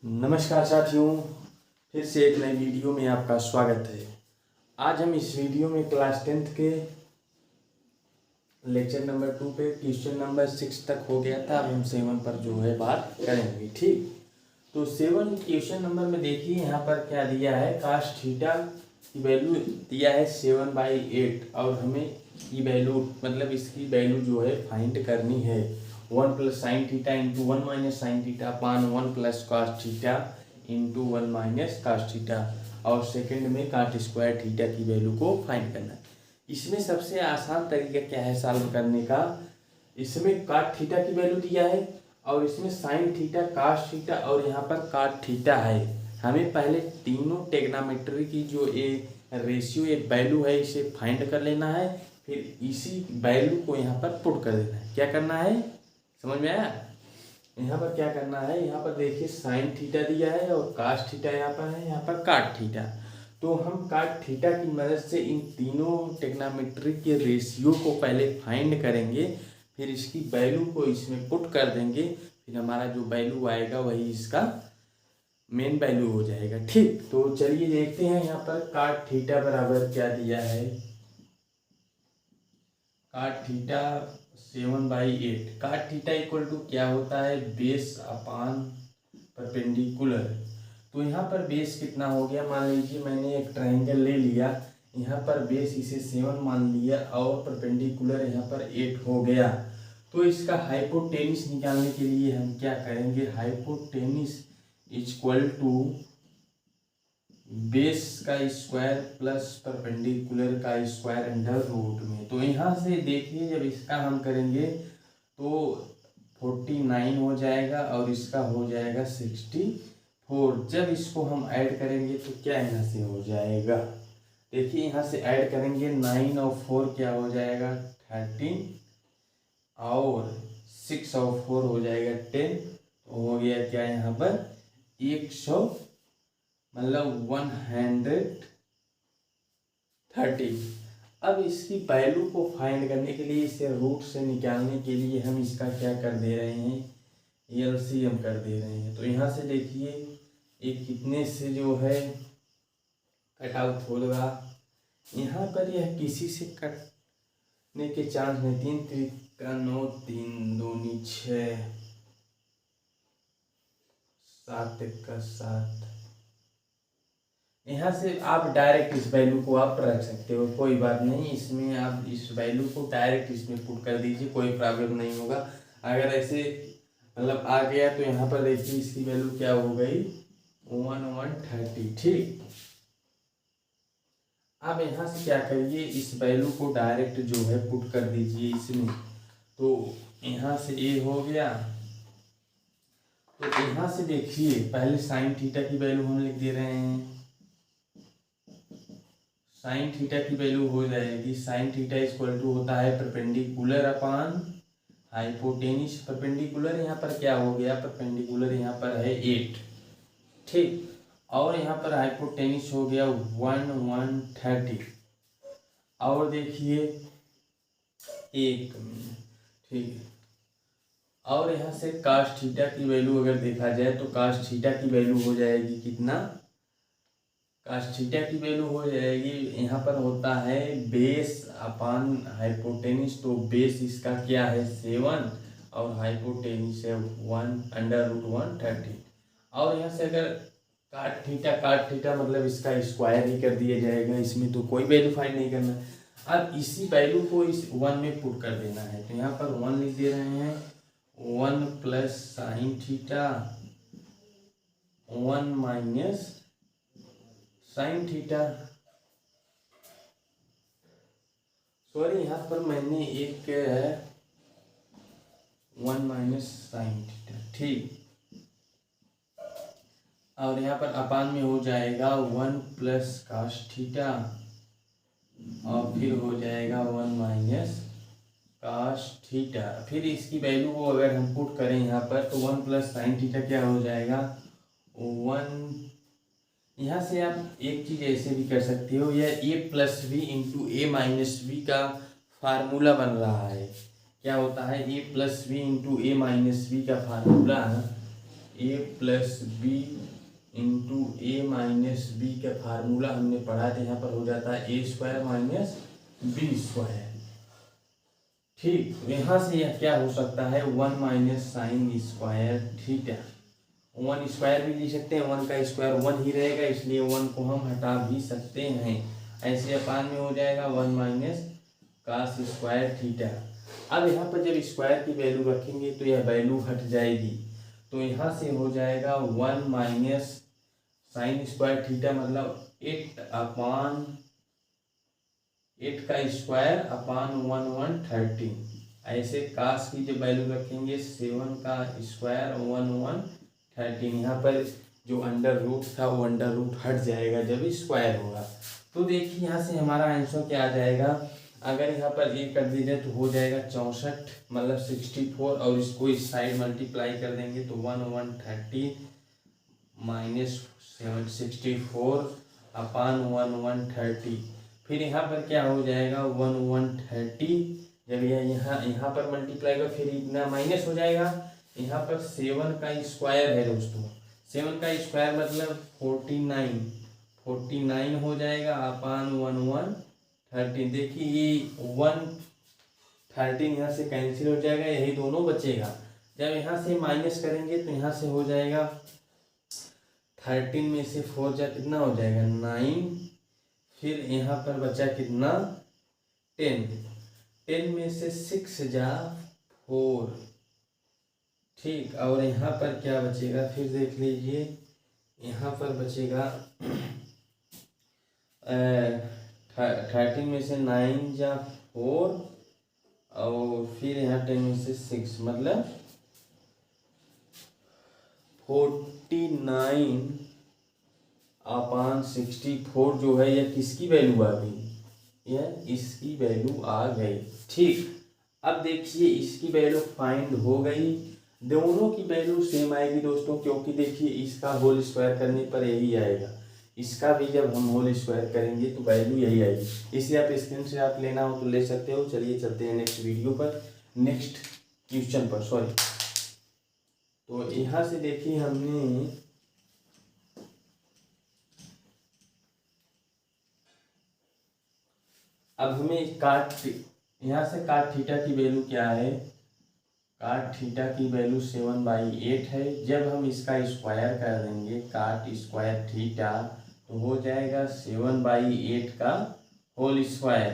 नमस्कार साथियों, फिर से एक नई वीडियो में आपका स्वागत है। आज हम इस वीडियो में क्लास 10th के लेक्चर नंबर 2 पे क्वेश्चन नंबर 6 तक हो गया था। अब हम 7 पर जो है बात करेंगे। ठीक, तो 7 क्वेश्चन नंबर में देखिए यहाँ पर क्या दिया है। काश थीटा की वैल्यू दिया है 7/8 और हमें की वैल्यू मतलब इसकी वैल्यू जो है फाइंड करनी है। 1 + sin theta into 1 - sin theta upon 1 + cos theta into 1 - cos theta और सेकंड में काट स्क्वायर थीटा की वैल्यू को फाइंड करना है। इसमें सबसे आसान तरीका क्या है सॉल्व करने का। इसमें काट थीटा की वैल्यू दिया है और इसमें साइन थीटा कास थीटा और यहाँ पर काट थीटा है। हमें पहले तीनों टेग्नामेट्री की जो ये रेशियो ये वैल्यू है इसे फाइंड कर लेना है। फिर इसी वैल्यू को यहाँ पर पुट कर देना है। क्या करना है समझ में आया। यहाँ पर क्या करना है, यहाँ पर देखिए साइन थीटा दिया है और कास थीटा यहाँ पर है, यहाँ पर काट थीटा। तो हम काट थीटा की मदद से इन तीनों टेग्नामेट्री के रेशियो को पहले फाइंड करेंगे, फिर इसकी वैल्यू को इसमें पुट कर देंगे, फिर हमारा जो वैल्यू आएगा वही इसका मेन वैल्यू हो जाएगा। ठीक, तो चलिए देखते हैं यहाँ पर काट थीटा बराबर क्या दिया है। काट थीटा 7/8। काट थीटा इक्वल टू क्या होता है, बेस अपान परपेंडिकुलर। तो यहाँ पर बेस कितना हो गया, मान लीजिए मैंने एक ट्रायंगल ले लिया, यहाँ पर बेस इसे 7 मान लिया और परपेंडिकुलर यहाँ पर 8 हो गया। तो इसका हाइपोटेनिस निकालने के लिए हम क्या करेंगे, हाइपोटेनिस इक्वल टू बेस का स्क्वायर प्लस परपेंडिकुलर का स्क्वायर अंडर रूट में। तो यहाँ से देखिए जब इसका हम करेंगे तो 49 हो जाएगा और इसका हो जाएगा 64। जब इसको हम ऐड करेंगे तो क्या यहाँ से हो जाएगा, देखिए यहाँ से ऐड करेंगे 9 और 4 क्या हो जाएगा 13 और 6 और 4 हो जाएगा 10। तो हो गया क्या यहाँ पर 100 मतलब 130। अब इसकी वैल्यू को फाइंड करने के लिए, इसे रूट से निकालने के लिए हम इसका क्या कर दे रहे हैं, एलसीएम कर दे रहे हैं। तो यहाँ से देखिए एक कितने से जो है कट आउट होगा, यहाँ पर यह किसी से कटने के चांस नहीं। 3 त्रिका 9, 3 दूनी 6, 7 का 7। यहाँ से आप डायरेक्ट इस वैल्यू को आप रख सकते हो, कोई बात नहीं। इसमें आप इस वैल्यू को डायरेक्ट इसमें पुट कर दीजिए, कोई प्रॉब्लम नहीं होगा। अगर ऐसे मतलब आ गया तो यहाँ पर देखिए इसकी वैल्यू क्या हो गई 130। ठीक, अब यहाँ से क्या करिए, इस वैल्यू को डायरेक्ट जो है पुट कर दीजिए इसमें। तो यहाँ से ये हो गया। तो यहाँ से देखिए पहले साइन थीटा की वैल्यू हम लिख दे रहे हैं। साइन थीटा की वैल्यू हो जाएगी, साइन थीटा इक्वल टू होता है परपेंडिकुलर अपान हाइपोटेनिस। परपेंडिकुलर यहाँ पर क्या हो गया, परपेंडिकुलर यहाँ पर है 8। ठीक, और यहाँ पर हाइपोटेनिस हो गया 130। और देखिए 1 मिनट, ठीक है। और यहाँ से कास थीटा की वैल्यू अगर देखा जाए तो कास थीटा की वैल्यू हो जाएगी कितना, कास थीटा की वैल्यू हो जाएगी यहाँ पर होता है बेस अपान हाइपोटेनिस। तो बेस इसका क्या है 7 और हाइपोटेनिस है 1/√130। और यहाँ से अगर काट थीटा मतलब इसका स्क्वायर ही कर दिया जाएगा, इसमें तो कोई वैल्यू फाइंड नहीं करना। अब इसी वैल्यू को इस 1 में पुट कर देना है। तो यहाँ पर 1 लिख दे रहे हैं, 1 + sin theta 1 - sin theta. Sorry यहाँ पर मैंने एक 1 - sin थीटा। ठीक, और यहाँ पर अपान में हो जाएगा 1 + cos थीटा और फिर हो जाएगा 1 - cos थीटा। फिर इसकी वैल्यू को अगर हम पुट करें यहाँ पर तो 1 + sin थीटा क्या हो जाएगा 1। यहाँ से आप एक चीज़ ऐसे भी कर सकते हो, यह a+v इंटू a-v का फार्मूला बन रहा है। क्या होता है a+v इंटू a-v का फार्मूला ए प्लस बी इंटू ए माइनस बी का फार्मूला हमने पढ़ा था, यहाँ पर हो जाता है ए स्क्वायर माइनस बी स्क्वायर। ठीक, तो यहाँ से यह क्या हो सकता है, 1 minus sine square theta. 1 square भी लिख सकते हैं, 1 का स्क्वायर 1 ही रहेगा, इसलिए 1 को हम हटा भी सकते हैं। ऐसे अपान में हो जाएगा 1 माइनस कास स्क्वायर थीटा। अब यहाँ पर जब स्क्वायर की वैल्यू रखेंगे तो यह वैल्यू हट जाएगी, तो यहाँ से हो जाएगा 1 माइनस साइन स्क्वायर थीटा, मतलब 8 का स्क्वायर अपान 1/13। ऐसे कास की जब वैल्यू रखेंगे 7 का स्क्वायर 1/13, यहाँ पर जो अंडर रूट था वो अंडर रूट हट जाएगा जब स्क्वायर होगा। तो देखिए यहाँ से हमारा आंसर क्या आ जाएगा, अगर यहाँ पर ए कर दिया जाए तो हो जाएगा 64 मतलब 64, और इसको इस साइड मल्टीप्लाई कर देंगे तो 1/13 माइनस 764 अपान 1/30। फिर यहाँ पर क्या हो जाएगा 1/30, जब यह यहाँ पर मल्टीप्लाई का फिर इतना माइनस हो जाएगा। यहाँ पर 7 का स्क्वायर है दोस्तों, 7 का स्क्वायर मतलब 49 हो जाएगा अपान 1/13। देखिए ये 1/13 यहाँ से कैंसिल हो जाएगा, यही दोनों बचेगा। जब यहाँ से माइनस करेंगे तो यहाँ से हो जाएगा 13 में से 4 जा कितना हो जाएगा 9, फिर यहाँ पर बचा कितना 10 में से 6 जा 4। ठीक, और यहाँ पर क्या बचेगा फिर देख लीजिए, यहाँ पर बचेगा 13 में से 9 जा 4, और फिर यहाँ 10 में से 6 मतलब 49 अपान 64 जो है यह किसकी वैल्यू आ गई, यह इसकी वैल्यू आ गई। ठीक, अब देखिए इसकी वैल्यू फाइंड हो गई, दोनों की वैल्यू सेम आएगी दोस्तों, क्योंकि देखिए इसका होल स्क्वायर करने पर यही आएगा, इसका भी जब हम होल स्क्वायर करेंगे तो वैल्यू यही आएगी। इसे आप स्क्रीनशॉट लेना हो तो ले सकते हो। चलिए चलते हैं नेक्स्ट वीडियो पर, नेक्स्ट क्वेश्चन पर, सॉरी। तो यहाँ से देखिए हमने अब हमें यहाँ से काट थीटा की वैल्यू क्या है, काट थीटा की वैल्यू 7/8 है। जब हम इसका स्क्वायर कर देंगे काट स्क्वायर थीटा तो हो जाएगा 7/8 का होल स्क्वायर।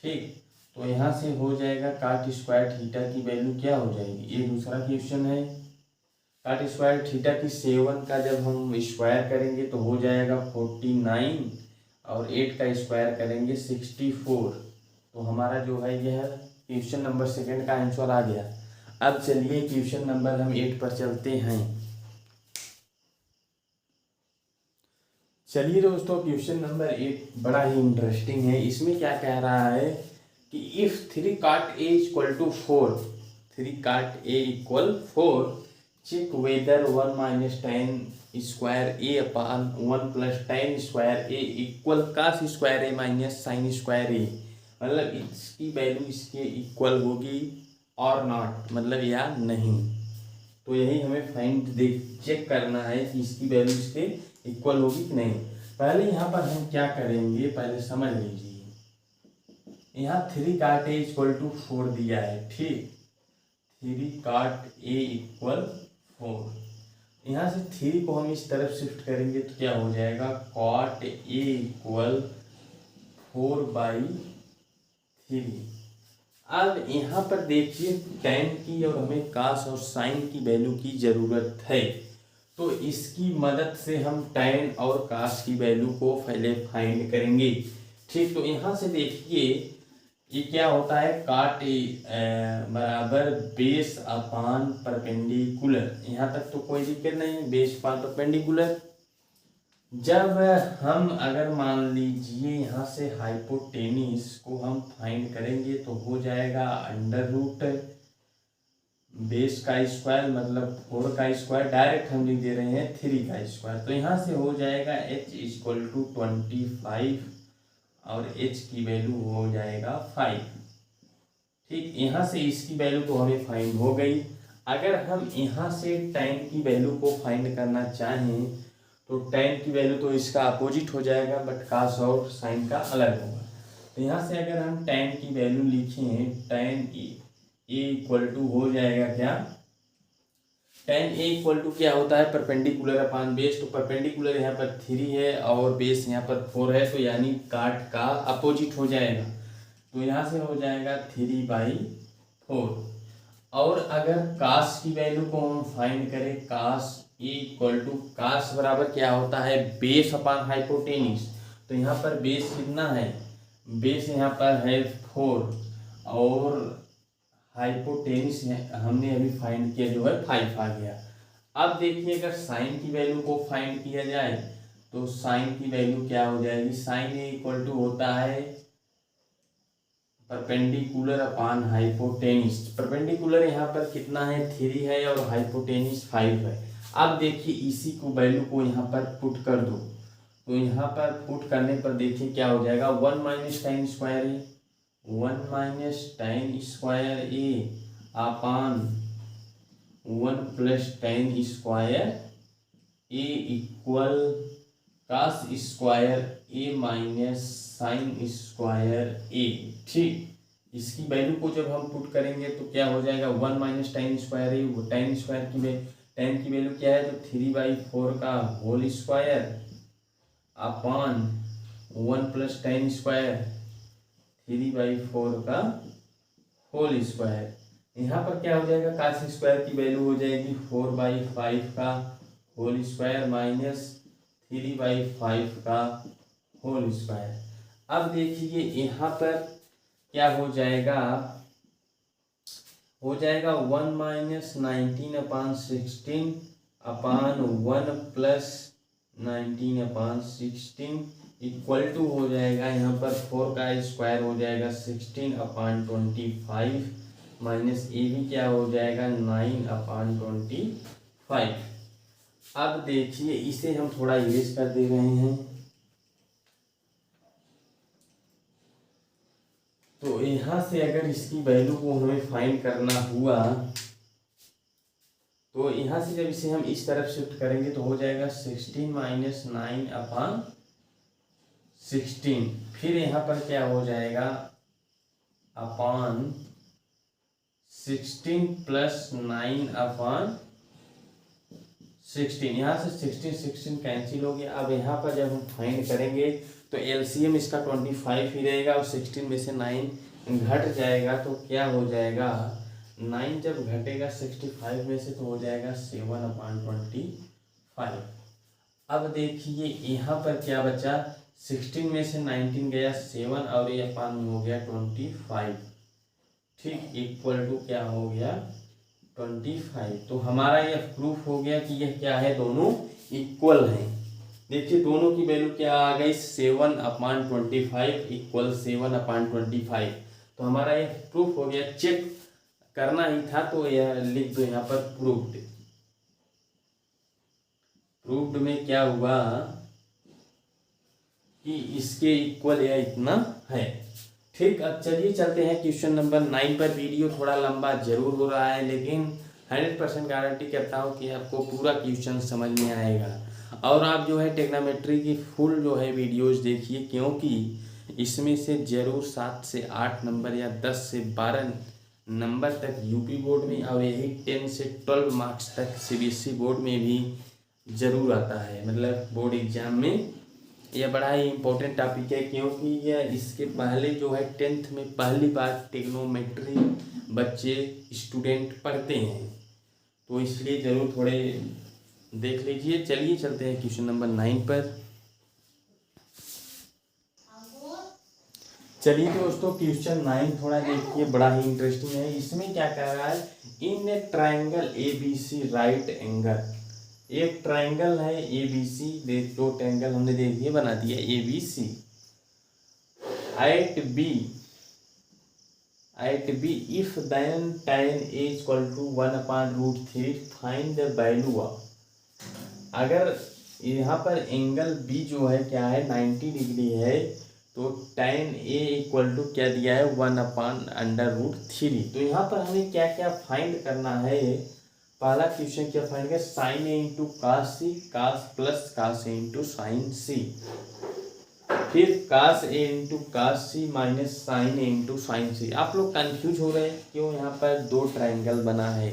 ठीक, तो यहाँ से हो जाएगा काट स्क्वायर थीटा की वैल्यू क्या हो जाएगी, ये दूसरा क्वेश्चन है। काट स्क्वायर थीटा की 7 का जब हम स्क्वायर करेंगे तो हो जाएगा 49, और 8 का स्क्वायर करेंगे 64। तो हमारा जो है यह क्वेश्चन नंबर 2 का आंसर आ गया। अब चलिए क्वेश्चन नंबर हम 8 पर चलते हैं। चलिए दोस्तों, क्वेश्चन नंबर 8 बड़ा ही इंटरेस्टिंग है। इसमें क्या कह रहा है कि if 3 cot A equal to 4, 3 cot A equal 4, check whether 1 minus tan square A upon 1 plus tan square A equal cos square A minus sine square A, मतलब इसकी वैल्यू इसके इक्वल होगी और नॉट, मतलब या नहीं। तो यही हमें फाइंड चेक करना है कि इसकी वैल्यू इसके इक्वल होगी कि नहीं। पहले यहाँ पर हम क्या करेंगे, पहले समझ लीजिए। यहाँ 3 cot A इक्वल टू 4 दिया है। ठीक, 3 cot A इक्वल 4, यहाँ से 3 को हम इस तरफ शिफ्ट करेंगे तो क्या हो जाएगा cot A इक्वल 4/3। अब यहाँ पर देखिए tan की और हमें कास और साइन की वैल्यू की ज़रूरत है, तो इसकी मदद से हम tan और कास की वैल्यू को पहले फाइंड करेंगे। ठीक, तो यहाँ से देखिए ये क्या होता है, काट बराबर बेस अपान परपेंडिकुलर। यहाँ तक तो कोई दिक्कत नहीं, बेस अपान परपेंडिकुलर। जब हम अगर मान लीजिए यहाँ से हाइपोटेनिस को हम फाइंड करेंगे तो हो जाएगा अंडर रूट बेस का स्क्वायर मतलब 4 का स्क्वायर, डायरेक्ट हम लिख दे रहे हैं 3 का स्क्वायर। तो यहाँ से हो जाएगा h इक्वल टू 25 और h की वैल्यू हो जाएगा 5। ठीक, यहाँ से इसकी वैल्यू तो हमें फाइंड हो गई। अगर हम यहाँ से tan की वैल्यू को फाइंड करना चाहें तो tan की वैल्यू तो इसका अपोजिट हो जाएगा, बट cos और sin का अलग होगा। तो यहाँ से अगर हम tan की वैल्यू लिखें, tan a इक्वल टू हो जाएगा क्या, tan a इक्वल टू क्या होता है, परपेंडिकुलर अपान बेस। तो परपेंडिकुलर यहाँ पर 3 है और बेस यहाँ पर 4 है, तो यानी काट का अपोजिट हो जाएगा। तो यहाँ से हो जाएगा 3/4। और अगर कास की वैल्यू को हम फाइंड करें, कास ए इक्वल टू, कास बराबर क्या होता है, बेस अपान हाइपोटेनिस। तो यहाँ पर बेस कितना है, बेस यहाँ पर है 4 और हाइपोटेनिस हमने अभी फाइंड किया जो है 5 आ गया। अब देखिए अगर साइन की वैल्यू को फाइंड किया जाए तो साइन की वैल्यू क्या हो जाएगी, साइन ए इक्वल टू होता है परपेंडिकुलर अपान हाइपोटेनिस। परपेंडिकुलर यहाँ पर कितना है, 3 है और हाइपोटेनिस 5 है। अब देखिए इसी को वैल्यू को यहाँ पर पुट कर दो, तो यहाँ पर पुट करने पर देखिए क्या हो जाएगा, 1 minus tan square A, 1 minus tan square A upon 1 plus tan square A equal cos square A minus sine square ए। ठीक, इसकी वैल्यू को जब हम पुट करेंगे तो क्या हो जाएगा, 1 माइनस tan स्क्वायर ए, वो tan स्क्वायर की tan की वैल्यू क्या है, तो 3/4 का whole square upon 1 plus tan square 3/4 का होल स्क्वायर। यहाँ पर क्या हो जाएगा, कास स्क्वायर की वैल्यू हो जाएगी 4/5 का होल स्क्वायर माइनस 3/5 का होल स्क्वायर। अब देखिए यहाँ पर क्या हो जाएगा, 1 minus 19/16 upon 1 plus 19/16 equal to हो जाएगा, यहाँ पर 4 का स्क्वायर हो जाएगा 16/25 माइनस ए भी क्या हो जाएगा 9/25। अब देखिए इसे हम थोड़ा इरेज कर दे रहे हैं, तो यहाँ से अगर इसकी वैल्यू को हमें फाइंड करना हुआ तो यहाँ से जब इसे हम इस तरफ शिफ्ट करेंगे तो हो जाएगा 16 माइनस 9/16। फिर यहाँ पर क्या हो जाएगा अपान 16 प्लस 9/16। यहाँ से 16 कैंसिल हो गया। अब यहाँ पर जब हम फाइंड करेंगे तो एलसीएम इसका 25 ही रहेगा और 16 में से 9 घट जाएगा तो क्या हो जाएगा, 9 जब घटेगा 65 में से तो हो जाएगा 7/25। अब देखिए यहाँ पर क्या बचा, 16 में से 19 गया 7 और ये अपान में हो गया 25। ठीक, इक्वल टू क्या हो गया 25। तो हमारा यह प्रूफ हो गया कि यह क्या है, दोनों इक्वल हैं। देखिए दोनों की वैल्यू क्या आ गई, 7/25 इक्वल 7/25। तो हमारा यह प्रूफ हो गया। चेक करना ही था तो यह लिख दो यहाँ पर प्रूफ्ड। प्रूफ्ड में क्या हुआ कि इसके इक्वल यह इतना है। ठीक, अब चलिए चलते हैं क्वेश्चन नंबर 9 पर। वीडियो थोड़ा लंबा जरूर हो रहा है लेकिन 100% गारंटी करता हूँ कि आपको पूरा क्वेश्चन समझ में आएगा। और आप जो है ट्रिग्नोमेट्री की फुल जो है वीडियोस देखिए, क्योंकि इसमें से जरूर 7 से 8 नंबर या 10 से 12 नंबर तक यूपी बोर्ड में और यही 10 से 12 मार्क्स तक सीबीएसई बोर्ड में भी जरूर आता है। मतलब बोर्ड एग्जाम में यह बड़ा ही इम्पोर्टेंट टॉपिक है, क्योंकि यह इसके पहले जो है 10th में पहली बार ट्रिग्नोमेट्री बच्चे स्टूडेंट पढ़ते हैं, तो इसलिए ज़रूर थोड़े देख लीजिए। चलिए चलते हैं क्वेश्चन नंबर 9 पर। चलिए दोस्तों क्वेश्चन 9 थोड़ा देखिए, बड़ा ही इंटरेस्टिंग है। इसमें क्या कह रहा है, in a triangle ABC right angle. एक ट्राइंगल है ABC, दो ट्राइंगल हमने देख दिए, बना दिया ABC। at B if then tan A equal to 1/√3 find the value of। अगर यहाँ पर एंगल B जो है क्या है 90 डिग्री है, तो tan A इक्वल टू क्या दिया है 1/√3। तो यहाँ पर हमें क्या क्या फाइंड करना है पहला क्वेश्चन क्या फाइंड करें, साइन ए इंटू कास सी, कास प्लस कास ए इंटू साइन सी, फिर कास ए इंटू कास सी माइनस साइन ए इंटू साइन सी। आप लोग कंफ्यूज हो रहे हैं क्यों, यहाँ पर दो ट्राइंगल बना है।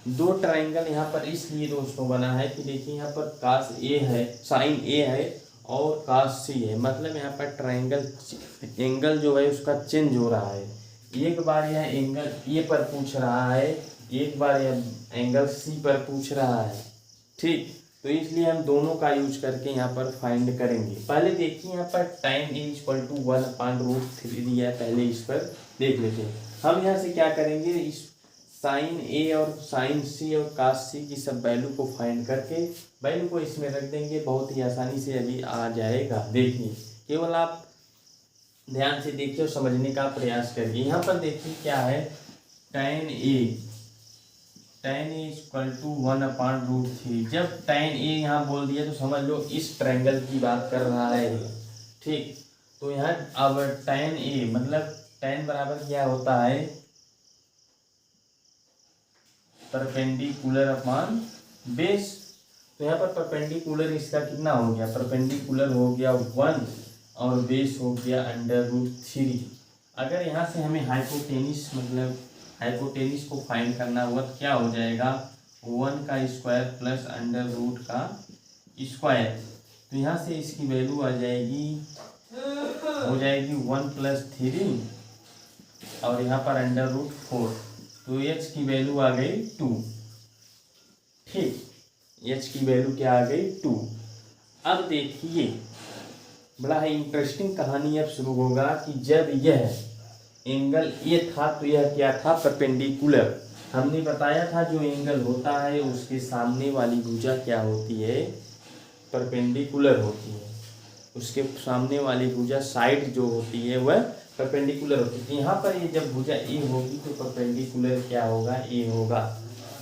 दो ट्राइंगल यहाँ पर इसलिए दोस्तों बना है कि देखिए यहाँ पर कास ए है, साइन ए है और कास सी है, मतलब यहाँ पर ट्राइंगल एंगल जो है उसका चेंज हो रहा है। एक बार यह एंगल ए पर पूछ रहा है, एक बार यह एंगल सी पर पूछ रहा है, ठीक। तो इसलिए हम दोनों का यूज करके यहाँ पर फाइंड करेंगे। पहले देखिए यहाँ पर tan ए इक्वल टू 1/√3 दिया है, पहले इस पर देख लेते हैं। हम यहाँ से क्या करेंगे, इस साइन ए और साइन सी और कास सी की सब वैल्यू को फाइंड करके वैल्यू को इसमें रख देंगे, बहुत ही आसानी से अभी आ जाएगा। देखिए केवल आप ध्यान से देखिए और समझने का प्रयास करिए। यहाँ पर देखिए क्या है, tan ए इक्वल टू 1/√3। जब tan ए यहाँ बोल दिया तो समझ लो इस ट्रायंगल की बात कर रहा है, ठीक। तो यहाँ अब tan ए मतलब tan बराबर क्या होता है, परपेंडिकुलर अपॉन बेस। तो यहाँ पर परपेंडिकुलर इसका कितना हो गया, परपेंडिकुलर हो गया 1 और बेस हो गया √3। अगर यहाँ से हमें हाइपोटेनिस मतलब हाइपोटेनिस को फाइंड करना हुआ तो क्या हो जाएगा, 1 का स्क्वायर प्लस √ का स्क्वायर। तो यहाँ से इसकी वैल्यू आ जाएगी, हो जाएगी 1 + 3 और यहाँ पर √4। तो h की वैल्यू आ गई 2, ठीक। h की वैल्यू क्या आ गई 2। अब देखिए बड़ा ही इंटरेस्टिंग कहानी अब शुरू होगा कि जब यह एंगल ए था तो यह क्या था, परपेंडिकुलर। हमने बताया था जो एंगल होता है उसके सामने वाली भुजा क्या होती है, परपेंडिकुलर होती है। उसके सामने वाली भुजा साइड जो होती है वह परपेंडिकुलर होती है। यहाँ पर ये जब भुजा ए होगी तो परपेंडिकुलर क्या होगा, ए होगा।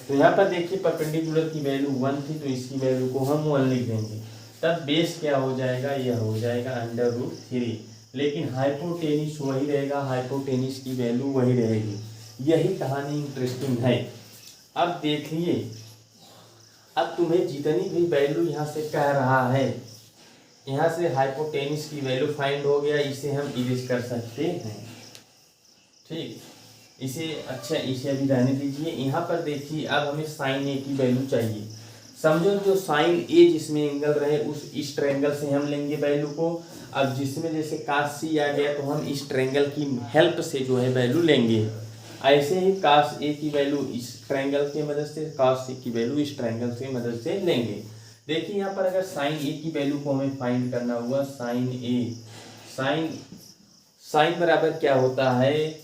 तो यहाँ पर देखिए परपेंडिकुलर की वैल्यू 1 थी तो इसकी वैल्यू को हम 1 लिख देंगे। तब बेस क्या हो जाएगा, यह हो जाएगा √3। लेकिन हाइपोटेनिस वही रहेगा, हाइपोटेनिस की वैल्यू वही रहेगी। यही कहानी इंटरेस्टिंग है। अब देखिए, अब तुम्हें जितनी भी वैल्यू यहाँ से कह रहा है, यहाँ से हाइपोटेनिस की वैल्यू फाइंड हो गया, इसे हम इरेज कर सकते हैं, ठीक। इसे अच्छा इसे अभी रहने दीजिए। यहाँ पर देखिए अब हमें साइन ए की वैल्यू चाहिए। समझो जो साइन ए जिसमें एंगल रहे उस इस ट्रायंगल से हम लेंगे वैल्यू को। अब जिसमें जैसे कास सी आ गया तो हम इस ट्रायंगल की हेल्प से जो है वैल्यू लेंगे। ऐसे ही कास ए की वैल्यू इस ट्रायंगल की मदद से, कास सी की वैल्यू इस ट्रायंगल की मदद से लेंगे। देखिए यहाँ पर अगर साइन ए की वैल्यू को हमें फाइंड करना हुआ, साइन ए, साइन बराबर क्या होता है,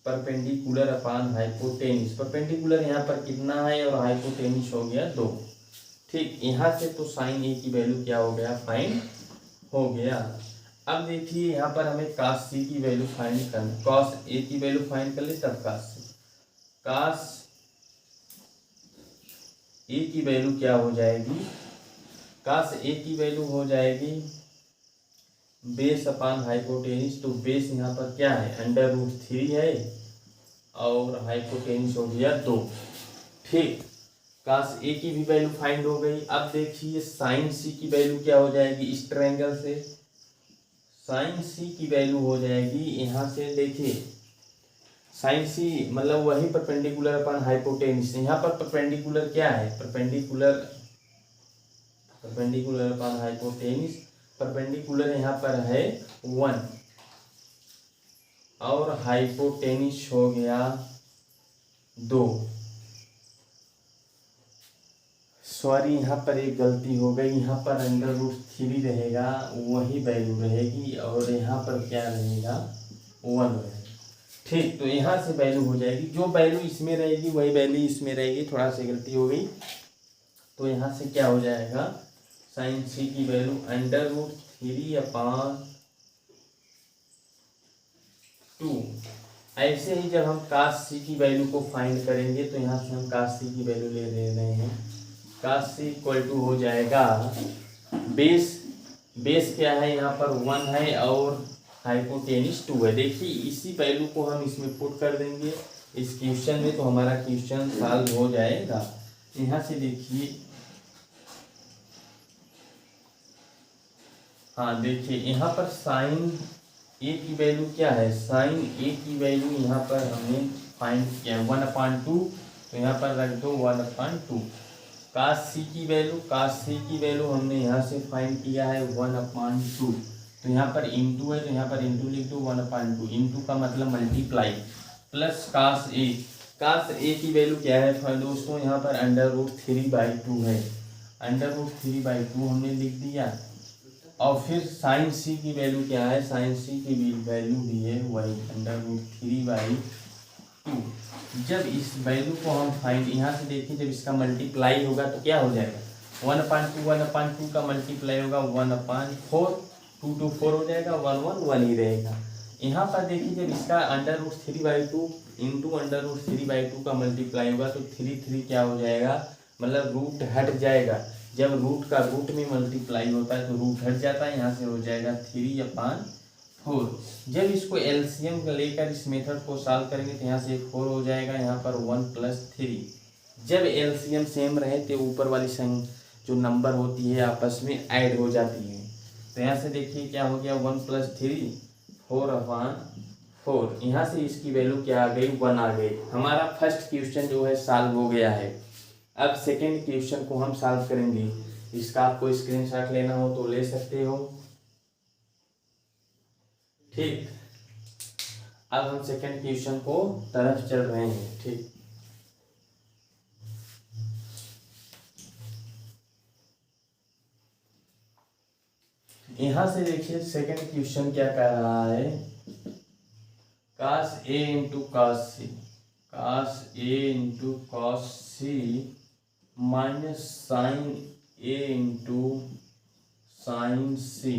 परपेंडिकुलर अपॉन हाइपोटेनिस। परपेंडिकुलर यहाँ पर कितना है और हाइपोटेनिस हो गया 2, ठीक। यहाँ से तो साइन ए की वैल्यू क्या हो गया, फाइंड हो गया। अब देखिए यहाँ पर हमें कास सी की वैल्यू फाइंड करना, कॉस ए की वैल्यू फाइंड कर ले तब कास ए की वैल्यू क्या हो जाएगी, कास ए की वैल्यू हो जाएगी बेस अपॉन हाइपोटेनिस। तो बेस यहाँ पर क्या है, √3 है और हाइपोटेनिस हो गया 2, ठीक। कास ए की भी वैल्यू फाइंड हो गई। अब देखिए साइन सी की वैल्यू क्या हो जाएगी, इस ट्रायंगल से साइन सी की वैल्यू हो जाएगी, यहाँ से देखिए साइन सी मतलब वही परपेंडिकुलर अपॉन हाइपोटेनिस। यहाँ पर परपेंडिकुलर क्या है, परपेंडिकुलर अपॉन हाइपोटेनिस। परपेंडिकुलर यहाँ पर है 1 और हाइपोटेनिस हो गया 2। सॉरी यहाँ पर एक गलती हो गई, यहाँ पर √3 रहेगा, वही वैल्यू रहेगी और यहाँ पर क्या रहेगा, 1 रहेगा, ठीक। तो यहाँ से वैल्यू हो जाएगी, जो वैल्यू इसमें रहेगी वही वैल्यू इसमें रहेगी, थोड़ा सी गलती हो गई। तो यहाँ से क्या हो जाएगा, साइन सी की वैल्यू √3/2। ऐसे ही जब हम कास सी की वैल्यू को फाइंड करेंगे तो यहाँ से हम कास सी की वैल्यू ले रहे हैं। कास सी इक्वल टू हो जाएगा बेस क्या है, यहाँ पर 1 है और हाइपोटेनिस 2 है। देखिए इसी वैल्यू को हम इसमें पुट कर देंगे इस क्वेश्चन में, तो हमारा क्वेश्चन सॉल्व हो जाएगा। यहाँ से देखिए, हाँ देखिए यहाँ पर साइन ए की वैल्यू क्या है, साइन ए की वैल्यू यहाँ पर हमने फाइंड किया 1/2, तो यहाँ पर रख दो 1/2। कास सी की वैल्यू, कास सी की वैल्यू हमने यहाँ से फाइंड किया है 1/2, तो यहाँ पर इंटू है तो यहाँ पर इंटू लिख दो 1/2, इंटू का मतलब मल्टीप्लाई, प्लस कास ए, कास ए की वैल्यू क्या है दोस्तों, यहाँ पर √3/2 है, √3/2 हमने लिख दिया। और फिर साइन सी की वैल्यू क्या है, साइन सी की वैल्यू भी है वही √3/2। जब इस वैल्यू को हम फाइंड, यहाँ से देखिए जब इसका मल्टीप्लाई होगा तो क्या हो जाएगा, 1/2 का मल्टीप्लाई होगा 1/4, 2 to 4 हो जाएगा, 1 ही रहेगा। यहाँ पर देखिए जब इसका √3/2 इंटू √3/2 का मल्टीप्लाई होगा तो 3 क्या हो जाएगा, मतलब रूट हट जाएगा। जब रूट का रूट में मल्टीप्लाई होता है तो रूट हट जाता है, यहाँ से हो जाएगा 3/4। जब इसको एलसीएम लेकर इस मेथड को सॉल्व करेंगे तो यहाँ से 4 हो जाएगा, यहाँ पर 1 + 3। जब एलसीएम सेम रहे तो ऊपर वाली संख्या जो नंबर होती है आपस में ऐड हो जाती है। तो यहाँ से देखिए क्या हो गया, 1 + 3 4/4। यहाँ से इसकी वैल्यू क्या आ गई, 1 आ गई। हमारा फर्स्ट क्वेश्चन जो है सॉल्व हो गया है। अब सेकेंड क्वेश्चन को हम सॉल्व करेंगे। इसका आपको स्क्रीनशॉट लेना हो तो ले सकते हो, ठीक। अब हम सेकेंड क्वेश्चन को तरफ चल रहे हैं, ठीक। यहां से देखिए सेकेंड क्वेश्चन क्या कह रहा है, cos A × cos C, cos A × cos C minus sine A × sine C,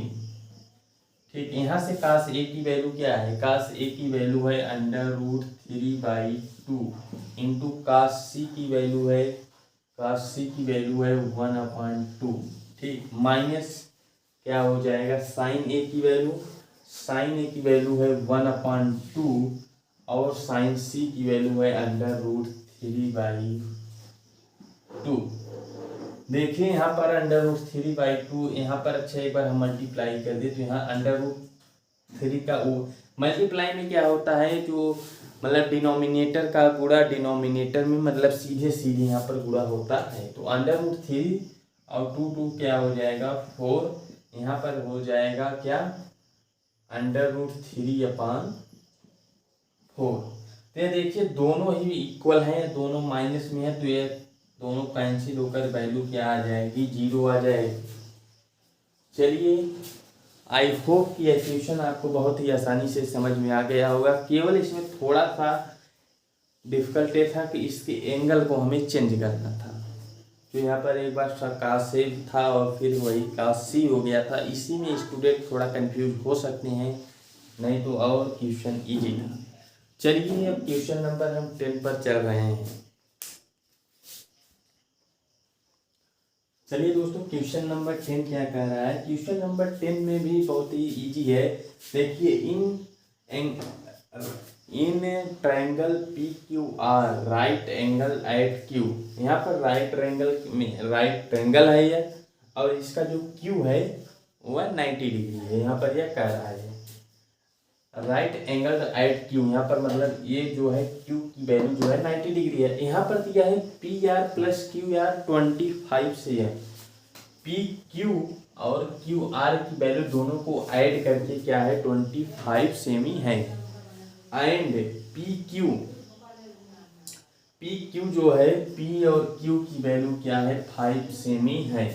ठीक। यहाँ से cos A की वैल्यू क्या है, cos A की वैल्यू है √3/2 इंटू cos C की वैल्यू है, cos C की वैल्यू है 1/2, ठीक। माइनस क्या हो जाएगा, साइन A की वैल्यू, साइन A की वैल्यू है 1/2 और साइन C की वैल्यू है √3/2। देखिए यहाँ पर √3/2, यहाँ पर अच्छा एक बार हम मल्टीप्लाई कर दे तो यहाँ √3 का मल्टीप्लाई में क्या होता है, जो मतलब डिनोमिनेटर का गुणा डिनोमिनेटर में, मतलब सीधे सीधे यहाँ पर गुणा होता है। तो √3 और 2 क्या हो जाएगा 4, यहाँ पर हो जाएगा क्या √3/4। तो ये देखिए दोनों ही इक्वल हैं, दोनों माइनस में है, तो ये दोनों कैंसिल होकर वैल्यू क्या आ जाएगी, 0 आ जाएगी। चलिए, आई होप कि यह क्वेश्चन आपको बहुत ही आसानी से समझ में आ गया होगा। केवल इसमें थोड़ा सा डिफिकल्ट ये था कि इसके एंगल को हमें चेंज करना था। तो यहाँ पर एक बार cos A था और फिर वही cos C हो गया था। इसी में स्टूडेंट थोड़ा कंफ्यूज हो सकते हैं, नहीं तो और क्वेश्चन इजी था। चलिए अब क्वेश्चन नंबर हम 10 पर चल रहे हैं। चलिए दोस्तों, क्वेश्चन नंबर 10 क्या कह रहा है। क्वेश्चन नंबर 10 में भी बहुत ही इजी है। देखिए, in triangle PQR right angle at Q, यहाँ पर राइट ट्रायंगल है ये, और इसका जो Q है वह 90 डिग्री है। यहाँ पर यह कह रहा है राइट एंगल एट Q, यहाँ पर मतलब ये जो है Q की वैल्यू जो है 90 डिग्री है। यहाँ पर दिया है PR + QR 25 से है। PQ और QR की वैल्यू दोनों को ऐड करके क्या है 25 सेमी है। एंड PQ जो है P और Q की वैल्यू क्या है 5 सेमी है।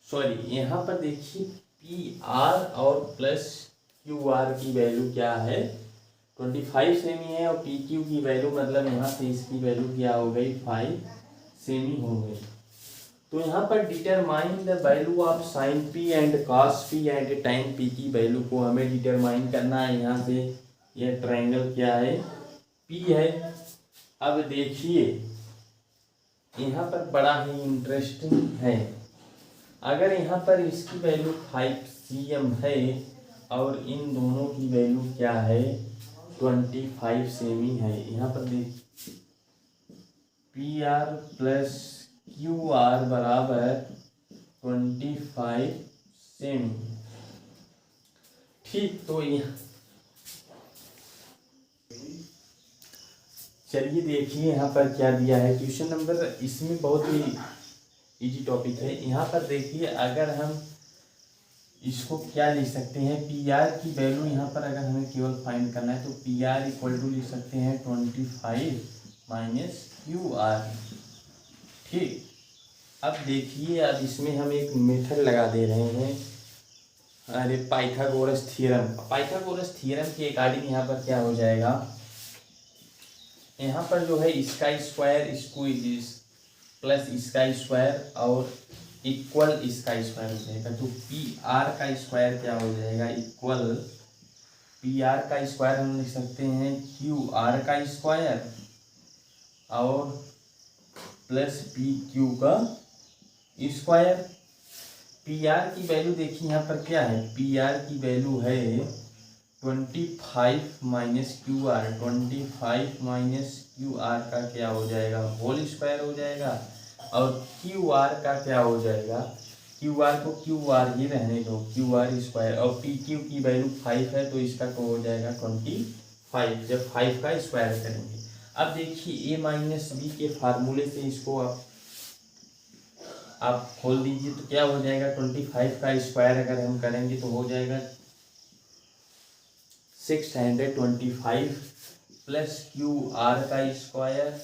सॉरी, यहाँ पर देखिए PR और प्लस QR की वैल्यू क्या है 25 सेमी है, और PQ की वैल्यू मतलब यहाँ से इसकी वैल्यू क्या हो गई 5 सेमी हो गई। तो यहाँ पर determine the value of sine P and cos P and tan P की वैल्यू को हमें डिटरमाइन करना है। यहाँ से यह ट्रायंगल क्या है P है। अब देखिए यहाँ पर बड़ा ही इंटरेस्टिंग है, अगर यहाँ पर इसकी वैल्यू 5 cm है और इन दोनों की वैल्यू क्या है 25 सेमी है। यहाँ पर देखिए P R plus Q R बराबर 25 सेमी। ठीक, तो चलिए देखिए यहाँ पर क्या दिया है क्वेश्चन नंबर, इसमें बहुत ही इजी टॉपिक है। यहाँ पर देखिए, अगर हम इसको क्या लिख सकते हैं, पी आर की वैल्यू यहाँ पर अगर हमें केवल फाइंड करना है तो पी आर इक्वल टू लिख सकते हैं 25 माइनस क्यू आर। ठीक, अब देखिए, अब इसमें हम एक मेथड लगा दे रहे हैं, अरे पाइथागोरस थ्योरम। पाइथागोरस थ्योरम के अकॉर्डिंग यहाँ पर क्या हो जाएगा, यहाँ पर जो है इसका स्क्वायर इसको प्लस इसका स्क्वायर और इक्वल इसका स्क्वायर हो जाएगा। तो पी आर का स्क्वायर क्या हो जाएगा, इक्वल पी आर का स्क्वायर हम लिख सकते हैं क्यू आर का स्क्वायर और प्लस पी क्यू का स्क्वायर। पी आर की वैल्यू देखिए यहाँ पर क्या है, पी आर की वैल्यू है 25 minus Q R. 25 minus Q R का क्या हो जाएगा, होल स्क्वायर हो जाएगा। और क्यू आर का क्या हो जाएगा, क्यू आर को क्यू आर ही रहने दो, क्यू आर स्क्वायर। और पी क्यू की वैल्यू 5 है तो इसका तो हो जाएगा 25 जब 5 का स्क्वायर करेंगे। अब देखिए ए माइनस बी के फार्मूले से इसको आप खोल दीजिए तो क्या हो जाएगा, 25 का स्क्वायर अगर हम करेंगे तो हो जाएगा 625 प्लस क्यू आर का स्क्वायर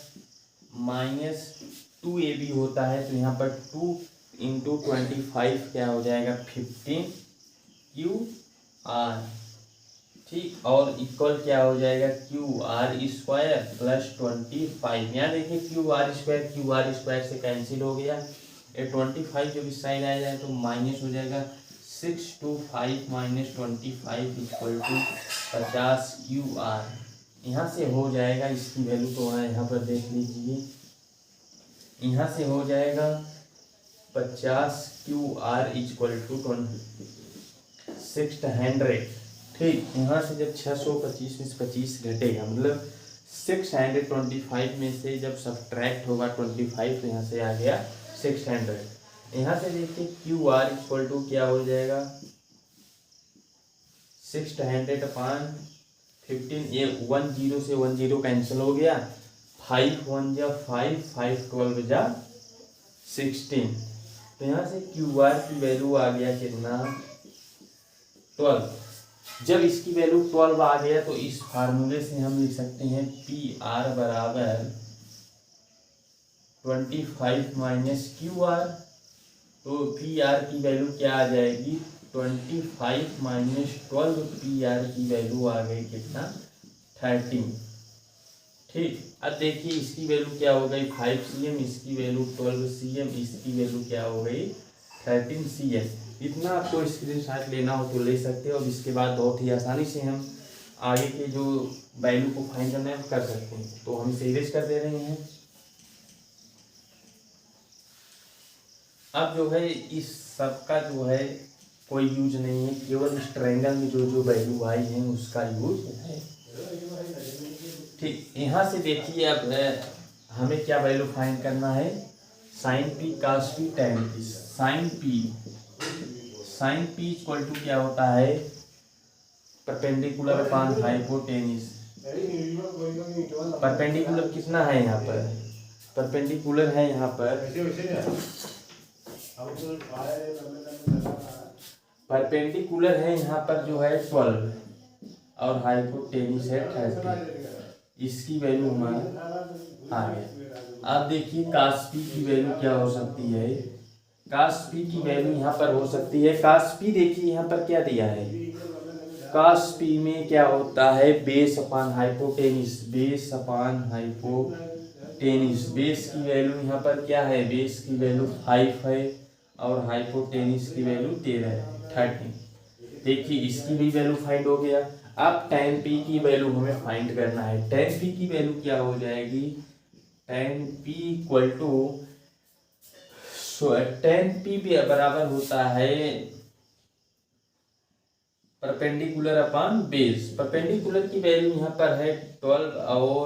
माइनस 2ab होता है तो यहाँ पर 2 इंटू 25 क्या हो जाएगा 15 क्यू आर। ठीक, और इक्वल क्या हो जाएगा क्यू आर स्क्वायर प्लस 25। यहाँ देखिए क्यू आर स्क्वायर से कैंसिल हो गया, ये 25 जब इस साइड आ जाए तो माइनस हो जाएगा। 625 minus 25 equal to 50 Q R. यहाँ से हो जाएगा, इसकी वैल्यू तो है यहाँ पर देख लीजिए, यहाँ से हो जाएगा 50 क्यू आर इक्वल टू 600। ठीक, यहाँ से जब 625 में से 25 घटेगा मतलब 625 में से जब सब्ट्रैक्ट होगा 25 तो यहाँ से आ गया 600। यहाँ से देखिए क्यू आर इक्वल टू क्या हो जाएगा 600 अपान 15। ये 10 से 10 कैंसिल हो गया, 5 1 जा 5, 5 12 जा 16। तो यहाँ से क्यू आर की वैल्यू आ गया कितना 12। जब इसकी वैल्यू 12 आ गया तो इस फार्मूले से हम लिख सकते हैं पी आर बराबर 25 माइनस क्यू आर। तो पी आर की वैल्यू क्या आ जाएगी 25 माइनस 12, पी आर की वैल्यू आ गई कितना 13। ठीक, अब देखिए इसकी वैल्यू क्या हो गई 5 cm, इसकी वैल्यू 12 cm, इसकी वैल्यू क्या हो गई 13 cm। इतना आपको स्क्रीनशॉट लेना हो तो ले सकते हो। अब इसके बाद बहुत ही आसानी से हम आगे के जो वैल्यू को फाइंड करना है कर सकते हैं। तो हम इसे इरेज कर दे रहे हैं। अब जो है इस सब का जो है कोई यूज नहीं है, केवल इस ट्रायंगल में जो जो वैल्यू आई है उसका यूज है। ठीक, यहाँ से देखिए अब हमें क्या वैल्यू फाइंड करना है, sine P cos P tan P. Sine P equal to क्या होता है परपेंडिकुलर अपान हाइपोटेनिस। परपेंडिकुलर कितना है यहाँ पर, परपेंडिकुलर है यहाँ पर, परपेंडिकुलर है यहाँ पर जो है 12 और हाइपोटेनिस है 30। इसकी वैल्यू हमारा आ गया। अब देखिए कास पी की वैल्यू क्या हो सकती है, कास पी की वैल्यू यहाँ पर हो सकती है, कास पी देखिए यहाँ पर क्या दिया है, कास पी में क्या होता है base upon hypotenuse, base upon hypotenuse. Base की वैल्यू यहाँ पर क्या है, बेस की वैल्यू 5 है और हाइपोटेनिस की वैल्यू 13 देखिए इसकी भी वैल्यू फाइंड हो गया। अब tan p की वैल्यू हमें फाइंड करना है। tan p की वैल्यू क्या हो जाएगी, tan p equal to tan p भी बराबर होता है परपेंडिकुलर अपान बेस। परपेंडिकुलर की वैल्यू यहाँ पर है 12 और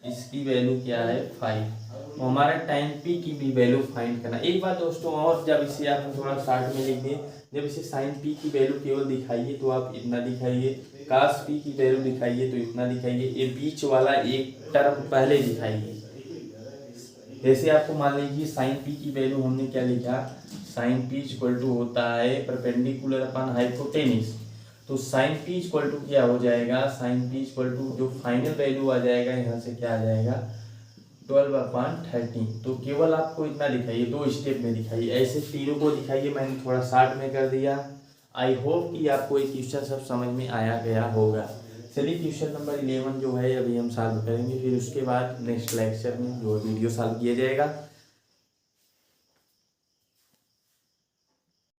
इसकी वैल्यू क्या है 5। हमारा टाइम पी की भी वैल्यू फाइंड करना। एक बात दोस्तों और, जब इसे आप थोड़ा शार्ट में लिख दें, जब इसे साइन पी की वैल्यू केवल दिखाइए तो आप इतना दिखाइए, कास पी की वैल्यू दिखाइए तो इतना दिखाइए, ये बीच वाला एक टर्म पहले दिखाइए। जैसे आपको मान लीजिए साइन पी की वैल्यू हमने क्या लिखा, साइन पी इक्वल टू होता है परपेंडिकुलर अपन हाइपोटेनिस। तो साइन पी इक्वल टू क्या हो जाएगा, साइन पी इक्वल टू जो फाइनल वैल्यू आ जाएगा यहाँ से क्या आ जाएगा 12/13। तो केवल आपको इतना दिखाइए, 2 स्टेप में दिखाइए, ऐसे तीनों को दिखाइए। मैंने थोड़ा शार्ट में कर दिया। आई होप कि आपको ये क्वेश्चन सब समझ में आया गया होगा। चलिए क्वेश्चन नंबर 11 जो है अभी हम सॉल्व करेंगे, फिर उसके बाद नेक्स्ट लेक्चर में जो वीडियो सॉल्व किया जाएगा।